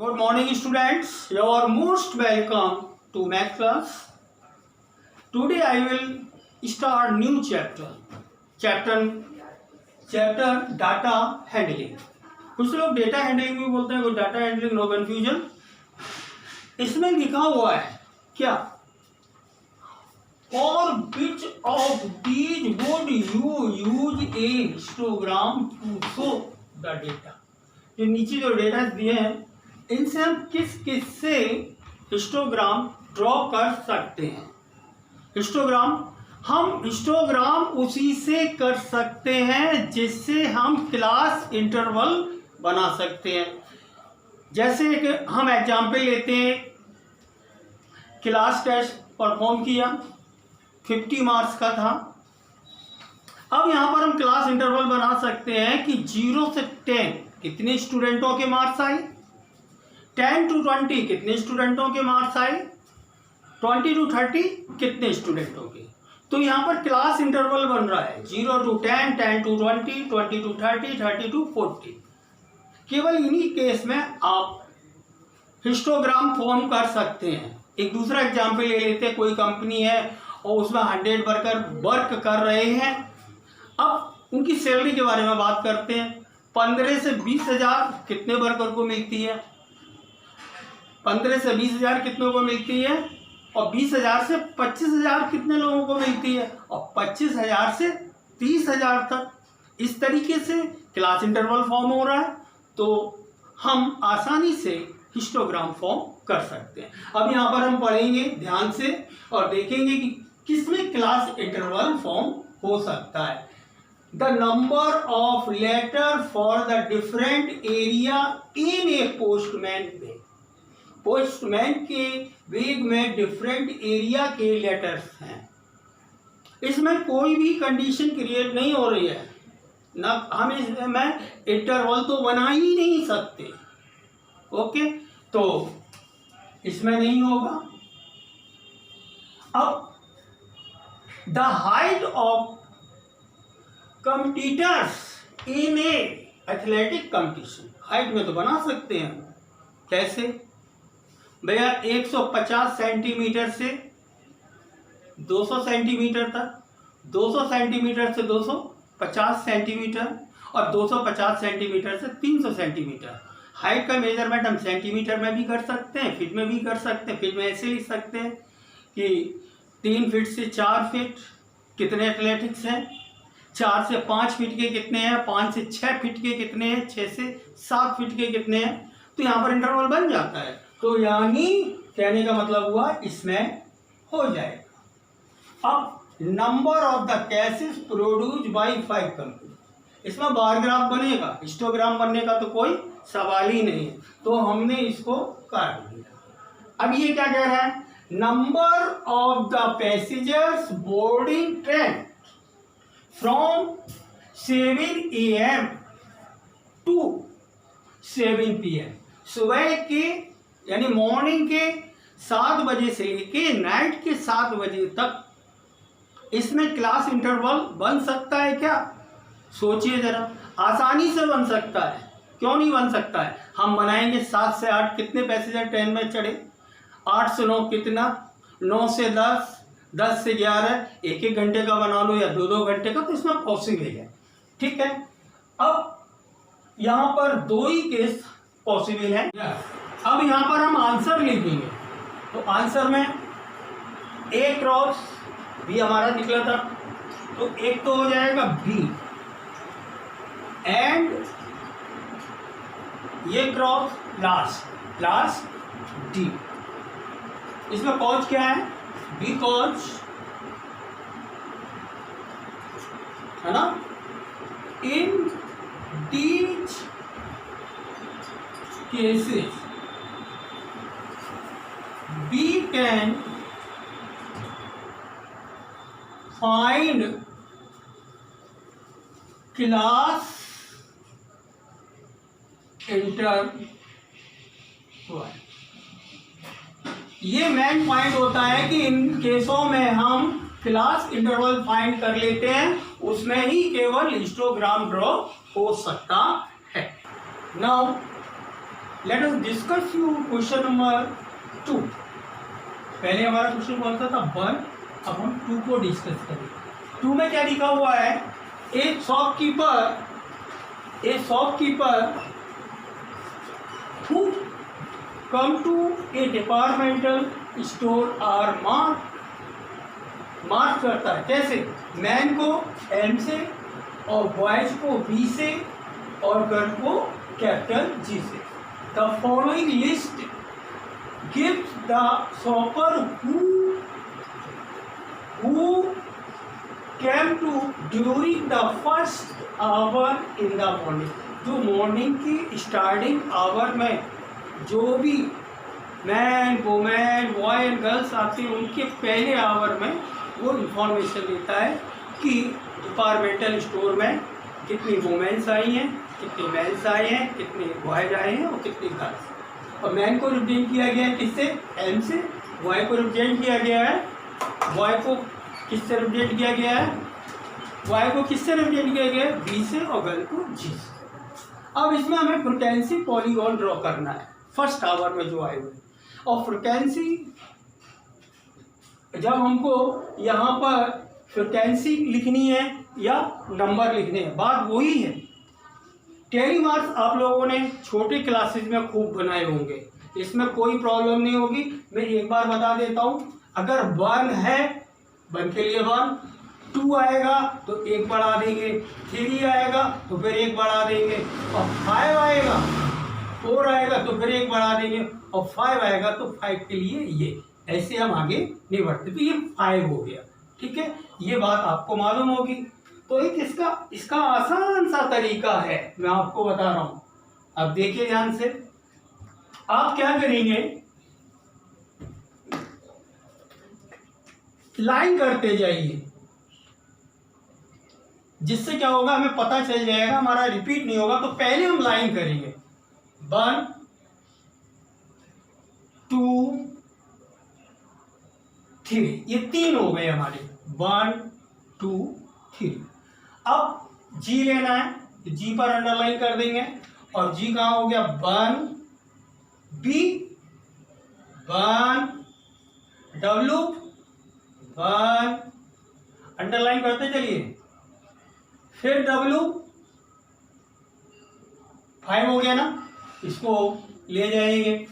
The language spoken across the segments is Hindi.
Good morning students, you are most welcome to math class. Today I will start new chapter data handling. कुछ लोग डेटा हैंडलिंग भी बोलते हैं, कुछ डाटा हैंडलिंग, नो कंफ्यूजन। इसमें लिखा हुआ है क्या, और which of these would you use a histogram to show the data। जो नीचे जो डेटा दिए हैं इनसे हम किस से हिस्टोग्राम ड्रॉ कर सकते हैं। हम हिस्टोग्राम उसी से कर सकते हैं जिससे हम क्लास इंटरवल बना सकते हैं। जैसे कि हम एग्जाम्पल लेते हैं, क्लास टेस्ट परफॉर्म किया, 50 मार्क्स का था। अब यहाँ पर हम क्लास इंटरवल बना सकते हैं कि 0 से 10 कितने स्टूडेंटों के मार्क्स आए, 10 to 20 कितने स्टूडेंटों के मार्क्स आए, 20 to 30 कितने स्टूडेंटों के। तो यहाँ पर क्लास इंटरवल बन रहा है 0 to 10, 10 to 20, 20 to 30, 30 to 40। केवल इन्हीं केस में आप हिस्टोग्राम फॉर्म कर सकते हैं। एक दूसरा एग्जाम्पल ले लेते हैं, कोई कंपनी है और उसमें 100 वर्कर वर्क कर रहे हैं। अब उनकी सैलरी के बारे में बात करते हैं। 15 से 20 हज़ार कितने वर्कर को मिलती है, 15 से 20 हज़ार कितनों को मिलती है, और 20 हज़ार से 25 हज़ार कितने लोगों को मिलती है, और 25 हज़ार से 30 हज़ार तक। इस तरीके से क्लास इंटरवल फॉर्म हो रहा है, तो हम आसानी से हिस्टोग्राम फॉर्म कर सकते हैं। अब यहाँ पर हम पढ़ेंगे ध्यान से और देखेंगे कि किसमें क्लास इंटरवल फॉर्म हो सकता है। The number of letter for the different area in a postman bag. Postman के बैग में डिफरेंट एरिया के लेटर्स हैं। इसमें कोई भी कंडीशन क्रिएट नहीं हो रही है ना, हम इसमें इंटरवल तो बना ही नहीं सकते। ओके, तो इसमें नहीं होगा। अब the height of competitors in A athletic competition. Height में तो बना सकते हैं, कैसे भैया, 150 सेंटीमीटर से 200 सेंटीमीटर तक, 200 सेंटीमीटर से 250 सेंटीमीटर, और 250 सेंटीमीटर से 300 सेंटीमीटर। हाइट का मेजरमेंट हम सेंटीमीटर में भी कर सकते हैं, फीट में भी कर सकते हैं। फीट में ऐसे लिख सकते हैं कि 3 फीट से 4 फीट कितने एथलेटिक्स हैं, 4 से 5 फीट के कितने हैं, 5 से 6 फीट के कितने हैं, 6 से 7 फीट के कितने हैं। तो यहाँ पर इंटरवल बन जाता है। तो यानी कहने का मतलब हुआ इसमें हो जाएगा। अब number of the cases produce by 5 company. इसमें बार ग्राफ बनेगा, हिस्टोग्राम बनने का तो कोई सवाल ही नहीं है, तो हमने इसको काट दिया। अब ये क्या कह रहा है, number of the passengers boarding train from 7 AM to 7 PM। सुबह के यानी मॉर्निंग के 7 बजे से लेके नाइट के 7 बजे तक इसमें क्लास इंटरवल बन सकता है क्या? सोचिए जरा, आसानी से बन सकता है। क्यों नहीं बन सकता है? हम बनाएंगे 7 से 8 कितने पैसेंजर ट्रेन में चढ़े, 8 से 9 कितना, 9 से 10, 10 से 11, 1-1 घंटे का बना लो या 2-2 घंटे का, तो इसमें पॉसिबल है। ठीक है, अब यहाँ पर 2 ही केस पॉसिबल है। अब यहाँ पर हम आंसर लिखेंगे, तो आंसर में A क्रॉस B हमारा निकला था, तो एक तो हो जाएगा B एंड ये क्रॉस लास्ट D। इसमें कॉज क्या है, B कॉज है ना। In these cases we can find class interval। ये मेन पॉइंट होता है कि इन केसों में हम क्लास इंटरवल फाइंड कर लेते हैं, उसमें ही केवल हिस्टोग्राम ड्रॉ हो सकता है। Now let us discuss you question number 2। पहले हमारा क्वेश्चन कौन सा था 1, अब हम 2 को डिस्कस करें। 2 में क्या लिखा हुआ है, एक shopkeeper who come to a departmental store are mark करता है। कैसे? मैन को एम से और बॉयज को बी से और गर्ल को कैपिटल जी से। The following list gives the shopper who came to during the first hour in the morning। जो मॉर्निंग की स्टार्टिंग आवर में जो भी man women boy and girls आते हैं उनके पहले आवर में वो इंफॉर्मेशन देता है कि डिपार्टमेंटल स्टोर में कितनी वुमेन्स आई हैं, कितने मेन्स आए हैं, कितने बॉयज आए हैं और कितनी गर्ल्स। और मैन को रिप्रेजेंट किया गया है किससे? एम से। बॉय को रिप्रेजेंट किया गया है, बॉय को किससे रिप्रेजेंट किया गया है? बॉय को किससे रिप्रेजेंट किया गया है? बी से। और गर्ल को जी से। अब इसमें हमें फ्रीक्वेंसी पॉलीगॉन ड्रॉ करना है फर्स्ट आवर में जो आए हुए। और फ्रीक्वेंसी जब हमको यहाँ पर फ्रीक्वेंसी लिखनी है या नंबर लिखने हैं, बात वही है। टेली मार्क्स आप लोगों ने छोटे क्लासेस में खूब बनाए होंगे, इसमें कोई प्रॉब्लम नहीं होगी। मैं एक बार बता देता हूँ, अगर 1 है 1 के लिए 1, 2 आएगा तो 1 बढ़ा देंगे, 3 आएगा तो फिर 1 बढ़ा देंगे, और 5 आएगा, 4 आएगा तो फिर 1 बढ़ा देंगे, और 5 आएगा तो 5 के लिए ये। ऐसे हम आगे नहीं बढ़ते। तो ये 5 हो गया, ठीक है। ये बात आपको मालूम होगी। तो एक इसका आसान सा तरीका है, मैं आपको बता रहा हूँ। अब देखिए ध्यान से, आप क्या करेंगे, लाइन करते जाइए, जिससे क्या होगा हमें पता चल जाएगा, हमारा रिपीट नहीं होगा। तो पहले हम लाइन करेंगे 1 2 3, ये 3 हो गए हमारे, 1 2 3। अब जी लेना है तो जी पर अंडरलाइन कर देंगे, और जी कहाँ हो गया? 1 बी 1 डब्ल्यू 1, अंडरलाइन करते चलिए। फिर डब्ल्यू 5 हो गया ना, इसको ले जाएंगे।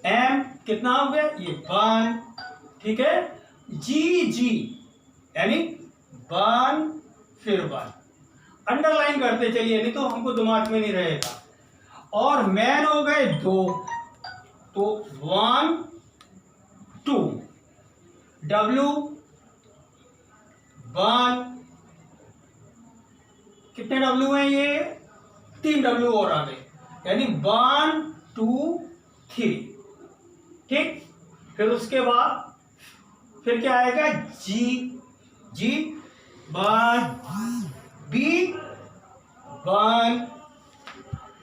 एम कितना हो गया? ये 1, ठीक है। जी यानी 1 फिर 1, अंडरलाइन करते चलिए, नहीं तो हमको दिमाग में नहीं रहेगा। और मैन हो गए 2, तो 1 2 डब्ल्यू 1, कितने डब्ल्यू हैं? ये 3 डब्ल्यू और आ गए, यानी 1 2 3, ठीक। फिर उसके बाद फिर क्या आएगा? जी 1 बी 1,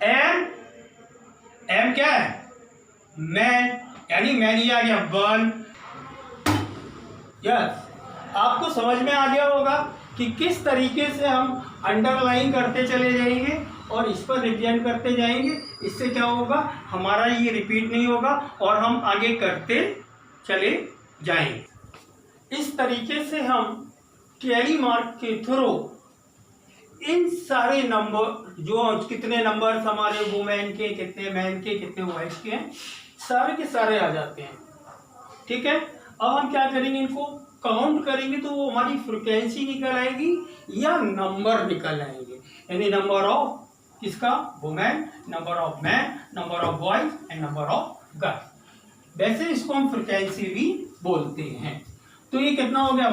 एम क्या है? मैन, यानी मैन ही आ गया 1। यस, आपको समझ में आ गया होगा कि किस तरीके से हम अंडरलाइन करते चले जाएंगे और इस पर रिप्रेजेंट करते जाएंगे। इससे क्या होगा, हमारा ये रिपीट नहीं होगा और हम आगे करते चले जाएंगे। इस तरीके से हम टेली मार्क के थ्रू इन सारे नंबर, जो कितने नंबर्स हमारे वुमेन के, कितने मैन के, कितने बॉयज के हैं, सारे के सारे आ जाते हैं, ठीक है। अब हम क्या करेंगे, इनको काउंट करेंगे तो वो हमारी फ्रीक्वेंसी निकल आएगी या नंबर निकल आएंगे, यानी नंबर ऑफ किसका? Women, number of man, number of boys and number of girls. वैसे इसको हम फ्रीक्वेंसी भी बोलते हैं। तो ये कितना हो गया?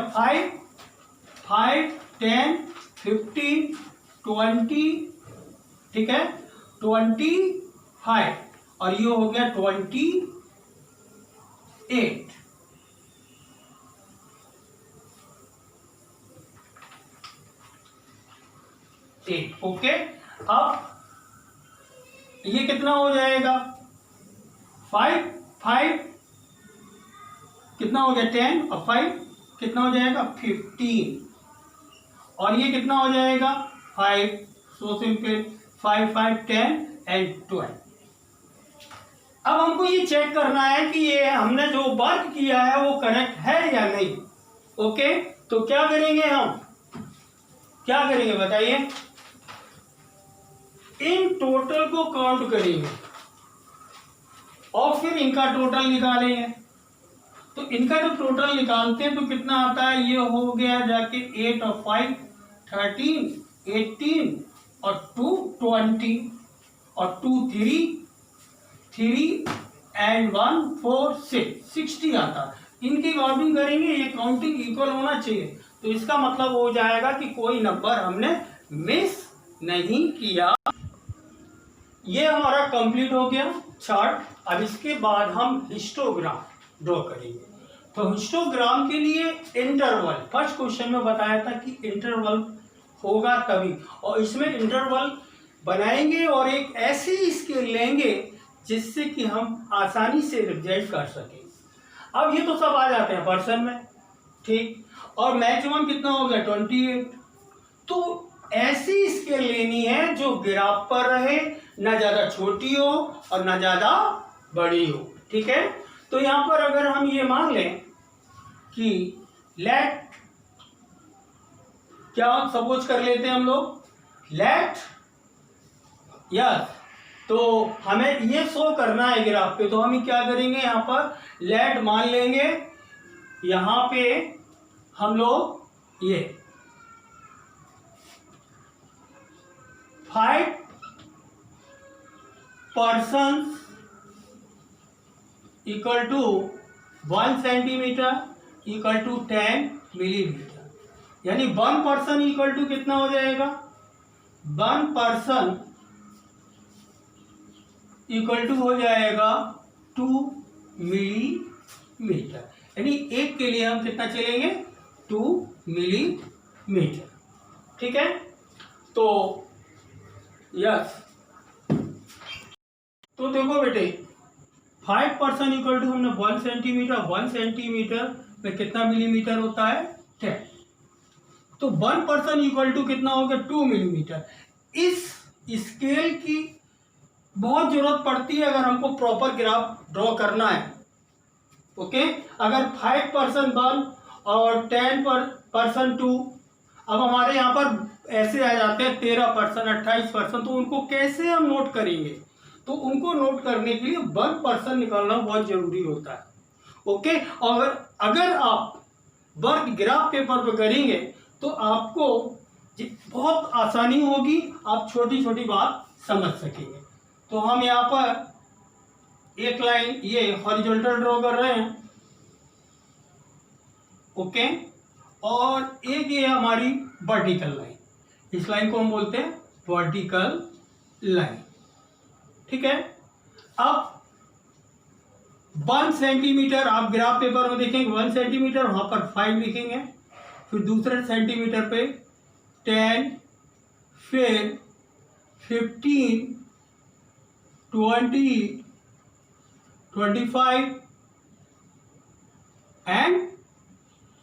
5 10 15 20, ठीक है, 25, और ये हो गया 28। ओके। अब ये कितना हो जाएगा? 5 कितना हो गया? 10, और 5 कितना हो जाएगा? 15, और ये कितना हो जाएगा? 5। So simple, 5 5 10 and 12। अब हमको ये चेक करना है कि ये हमने जो वर्क किया है वो करेक्ट है या नहीं। ओके, तो क्या करेंगे हम, क्या करेंगे बताइए, इन टोटल को काउंट करेंगे और फिर इनका टोटल निकालेंगे। तो इनका जो टोटल निकालते हैं तो कितना आता है, ये हो गया जाके 8 और 5 13, 18 और 2 20 और 2 3 एंड 1 4 6 60 आता है। इनकी काउंटिंग करेंगे, ये काउंटिंग इक्वल होना चाहिए। तो इसका मतलब हो जाएगा कि कोई नंबर हमने मिस नहीं किया। ये हमारा कंप्लीट हो गया चार्ट। अब इसके बाद हम हिस्टोग्राम ड्रॉ करेंगे। तो हिस्टोग्राम के लिए इंटरवल, फर्स्ट क्वेश्चन में बताया था कि इंटरवल होगा तभी, और इसमें इंटरवल बनाएंगे और एक ऐसी स्केल लेंगे जिससे कि हम आसानी से रिप्रेजेंट कर सकें। अब ये तो सब आ जाते हैं पर्सन में, ठीक, और मैक्सिमम कितना हो गया 28। तो ऐसी स्केल लेनी है जो ग्राफ पर रहे, ना ज्यादा छोटी हो और ना ज्यादा बड़ी हो, ठीक है। तो यहां पर अगर हम ये मान लें कि लेट, क्या सपोज कर लेते हैं हम लोग, लेट यस, तो हमें ये शो करना है ग्राफ पे, तो हम क्या करेंगे, यहां पर लेट मान लेंगे, यहां पे हम लोग ये 5 person equal to 1 centimetre equal to 10 millimetre, यानी 1 पर्सन इक्वल टू कितना हो जाएगा, 1 पर्सन इक्वल टू हो जाएगा 2 मिलीमीटर, यानी एक के लिए हम कितना चलेंगे 2 मिलीमीटर, ठीक है। तो यस, तो देखो बेटे 5 पर्सन इक्वल टू हमने 1 सेंटीमीटर, 1 सेंटीमीटर में कितना मिलीमीटर होता है 10, तो 1 पर्सन इक्वल टू कितना हो गया 2 मिलीमीटर। इस स्केल की बहुत जरूरत पड़ती है अगर हमको प्रॉपर ग्राफ ड्रॉ करना है। ओके, अगर 5 पर्सन 1 और 10 पर्सन 2, अब हमारे यहाँ पर ऐसे आ जाते हैं 13 पर्सन 28 पर्सन, तो उनको कैसे हम नोट करेंगे, तो उनको नोट करने के लिए 1 पर्सन निकालना बहुत जरूरी होता है। ओके, और अगर आप वर्क ग्राफ पेपर पर करेंगे तो आपको बहुत आसानी होगी, आप छोटी छोटी बात समझ सकेंगे। तो हम यहाँ पर एक लाइन ये हॉरिजॉन्टल ड्रॉ कर रहे हैं, ओके, और एक ये हमारी वर्टिकल लाइन, इस लाइन को हम बोलते हैं वर्टिकल लाइन, ठीक है। अब 1 सेंटीमीटर आप ग्राफ पेपर में देखेंगे 1 सेंटीमीटर, वहां पर 5 लिखेंगे, फिर दूसरे सेंटीमीटर पे 10, फिर 15, 20, 25 एंड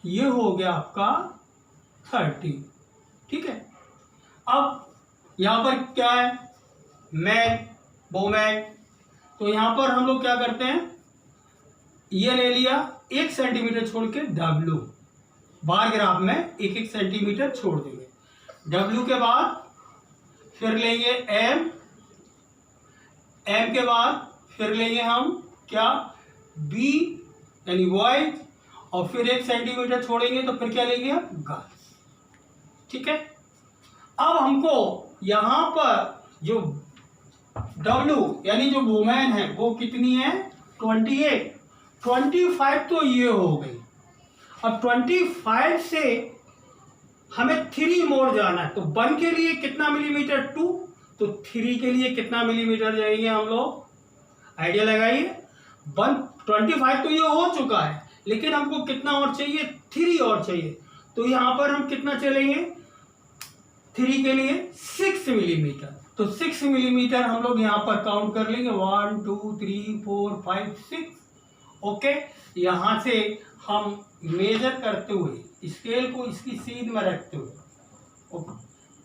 ये हो गया आपका 30, ठीक है। अब यहां पर क्या है, मैन, वोमैन, तो यहां पर हम लोग क्या करते हैं, ये ले लिया 1 सेंटीमीटर छोड़ के W, बार ग्राफ में 1 सेंटीमीटर छोड़ देंगे, W के बाद फिर लेंगे M के बाद फिर लेंगे हम क्या B यानी बॉयज, और फिर 1 सेंटीमीटर छोड़ेंगे तो फिर क्या लेंगे हम गर्ल्स, ठीक है। अब हमको यहां पर जो W यानी जो वुमेन है वो कितनी है 28, 25 तो ये हो गई। अब 25 से हमें 3 मोड़ जाना है, तो 1 के लिए कितना मिलीमीटर 2, तो 3 के लिए कितना मिलीमीटर जाएंगे हम लोग, आइडिया लगाइए। 25 तो ये हो चुका है, लेकिन हमको कितना और चाहिए 3 और चाहिए, तो यहां पर हम कितना चलेंगे 3 के लिए 6 मिलीमीटर, तो 6 मिलीमीटर हम लोग यहां पर काउंट कर लेंगे 1 2 3 4 5 6, ओके। यहां से हम मेजर करते हुए स्केल को इसकी सीध में रखते हुए,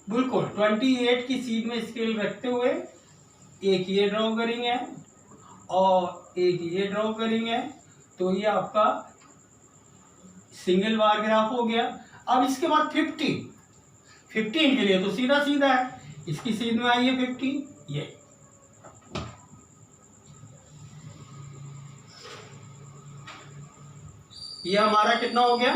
बिल्कुल 28 की सीध में स्केल रखते हुए एक ये ड्रॉ करेंगे और एक ये ड्रॉ करेंगे, तो ये आपका सिंगल बार ग्राफ हो गया। अब इसके बाद 15 के लिए तो सीधा सीधा है, इसकी सीध में आई है 15, ये हमारा कितना हो गया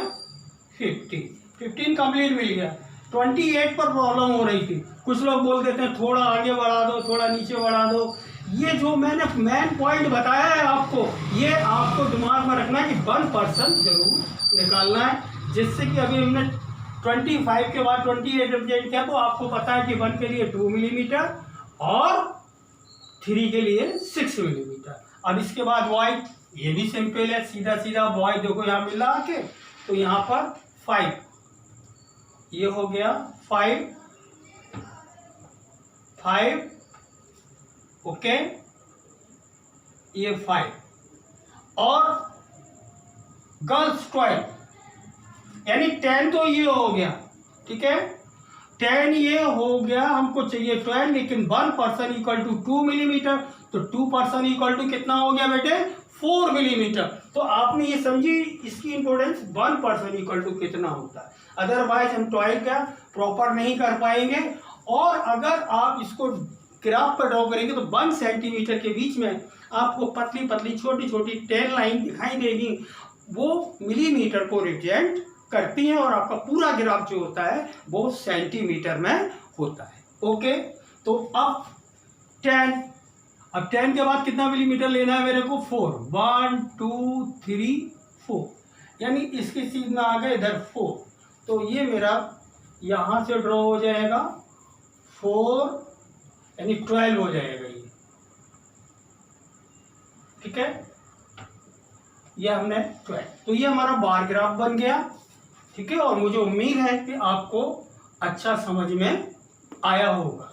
15 कंप्लीट मिल गया। 28 पर प्रॉब्लम हो रही थी, कुछ लोग बोल देते हैं थोड़ा आगे बढ़ा दो, थोड़ा नीचे बढ़ा दो। ये जो मैंने मेन पॉइंट बताया है आपको, ये आपको दिमाग में रखना है कि 1% जरूर निकालना है, जिससे कि अभी हमने 25 के बाद 28 रिप्रेजेंट किया, तो आपको पता है कि 1 के लिए 2 मिलीमीटर और 3 के लिए 6 मिलीमीटर। अब इसके बाद वाई, ये भी सिंपल है, सीधा सीधा वाई देखो यहाँ मिला के, तो यहाँ पर 5, ये हो गया 5, ओके, ये 5 और गर्ल्स 12, यानी 10 तो ये हो गया, ठीक है, 10 ये हो गया, हमको चाहिए 12, लेकिन 1% इक्वल टू 2 मिलीमीटर, तो 2% इक्वल टू कितना हो गया बेटे 4 मिलीमीटर। तो आपने ये समझी इसकी इंपॉर्टेंस, 1% इक्वल टू कितना होता है, अदरवाइज हम 12 का प्रॉपर नहीं कर पाएंगे। और अगर आप इसको ग्राफ पर ड्रॉ करेंगे तो 1 सेंटीमीटर के बीच में आपको पतली पतली छोटी छोटी 10 लाइन दिखाई देगी, वो मिलीमीटर को रिप्रेजेंट करती हैं, और आपका पूरा ग्राफ जो होता है वो सेंटीमीटर में होता है। ओके, तो अब 10 के बाद कितना मिलीमीटर लेना है मेरे को 4, 1 2 3 4, यानी इसकी सीध में आ गए इधर 4, तो ये मेरा यहां से ड्रॉ हो जाएगा 4, यानी 12 हो जाएगा ये, ठीक है, ये हमने 12, तो ये हमारा बार ग्राफ बन गया, ठीक है। और मुझे उम्मीद है कि आपको अच्छा समझ में आया होगा।